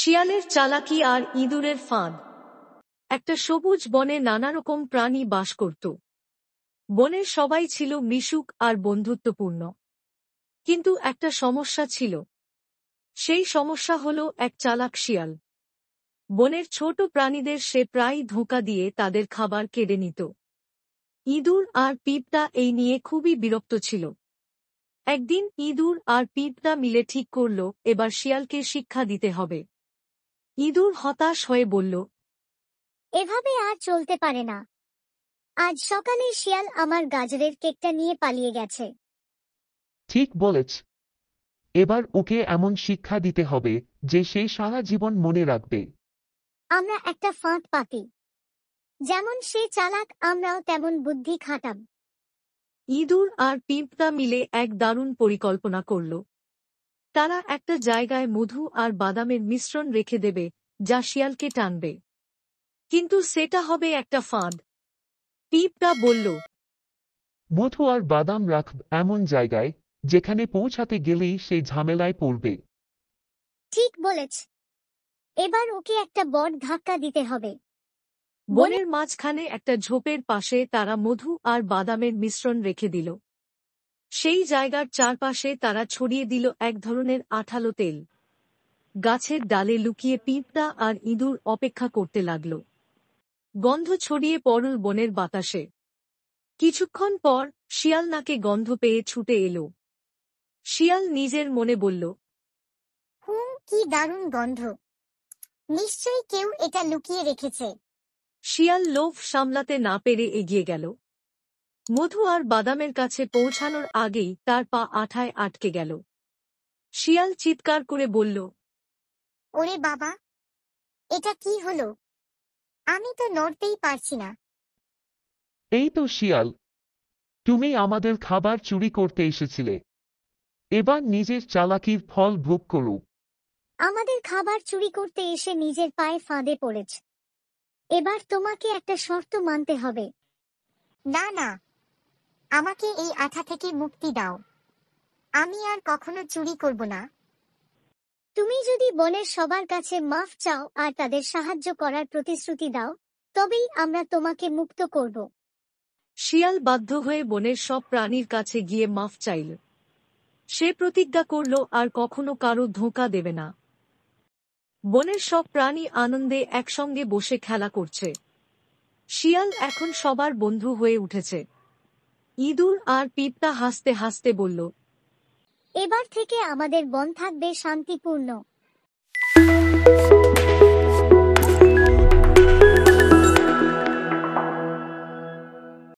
শিয়ালের চালাকি আর ইঁদুরের ফাঁদ। একটা সবুজ বনে নানারকম প্রাণী বাস করত। বনের সবাই ছিল মিশুক আর বন্ধুত্বপূর্ণ, কিন্তু একটা সমস্যা ছিল। সেই সমস্যা হল এক চালাক শিয়াল। বনের ছোট প্রাণীদের সে প্রায়ই ধোঁকা দিয়ে তাদের খাবার কেড়ে নিত। ইঁদুর আর পিঁপড়া এই নিয়ে খুবই বিরক্ত ছিল। একদিন ইঁদুর আর পিঁপড়া মিলে ঠিক করল, এবার শিয়ালকে শিক্ষা দিতে হবে। ইঁদুর হতাশ হয়ে বলল, এভাবে আর চলতে পারে না। আজ সকালে শিয়াল আমার গাজরের কেকটা নিয়ে পালিয়ে গেছে। ঠিক বলেছ। এবার ওকে এমন শিক্ষা দিতে হবে যে সে সারা জীবন মনে রাখবে। আমরা একটা ফাঁদ পাতি, যেমন সে চালাক আমরাও তেমন বুদ্ধি খাটাব। ইঁদুর আর পিঁপড়া মিলে এক দারুণ পরিকল্পনা করল। তারা একটা জায়গায় মধু আর বাদামের মিশ্রণ রেখে দেবে, যা শিয়ালকে টানবে। কিন্তু সেটা হবে একটা ফাঁদ। পিঁপড়া বলল, মধু আর বাদাম রাখব এমন জায়গায় যেখানে পৌঁছাতে গেলেই সে ঝামেলায় পড়বে। ঠিক বলেছ। এবার ওকে একটা বড় ধাক্কা দিতে হবে। বনের মাঝখানে একটা ঝোপের পাশে তারা মধু আর বাদামের মিশ্রণ রেখে দিল। সেই জায়গার চারপাশে তারা ছড়িয়ে দিল এক ধরনের আঠালো তেল। গাছের ডালে লুকিয়ে পিঁপড়া আর ইঁদুর অপেক্ষা করতে লাগল। গন্ধ ছড়িয়ে পড়ল বনের বাতাসে। কিছুক্ষণ পর শিয়াল নাকে গন্ধ পেয়ে ছুটে এলো। শিয়াল নিজের মনে বলল, কি দারুণ গন্ধ! নিশ্চয়ই কেউ এটা লুকিয়ে রেখেছে। শিয়াল লোভ সামলাতে না পেরে এগিয়ে গেল। মধু আর বাদামের কাছে পৌঁছানোর আগেই তার পা আঠায় আটকে গেল। শিয়াল চিৎকার করে বলল, ওরে বাবা, এটা কি হলো? আমি তো নড়তেই পারছি না। এই তো শিয়াল, তুমি আমাদের খাবার চুরি করতে এসেছিলে। এবার নিজের চালাকির ফল ভোগ করো। আমাদের খাবার চুরি করতে এসে নিজের পায়ে ফাঁদে পড়েছ। এবার তোমাকে একটা শর্ত মানতে হবে। না না, আমাকে এই আঠা থেকে মুক্তি দাও। আমি আর কখনো চুরি করব না। তুমি যদি বনের সবার কাছে মাফ চাও আর তাদের সাহায্য করার প্রতিশ্রুতি দাও, তবেই আমরা তোমাকে মুক্ত করব। শিয়াল বাধ্য হয়ে বনের সব প্রাণীর কাছে গিয়ে মাফ চাইল। সে প্রতিজ্ঞা করল আর কখনো কারো ধোঁকা দেবে না। বনের সব প্রাণী আনন্দে একসঙ্গে বসে খেলা করছে। শিয়াল এখন সবার বন্ধু হয়ে উঠেছে। ইঁদুর আর পিঁপড়া হাসতে হাসতে বলল, এবার থেকে আমাদের বন থাকবে শান্তিপূর্ণ।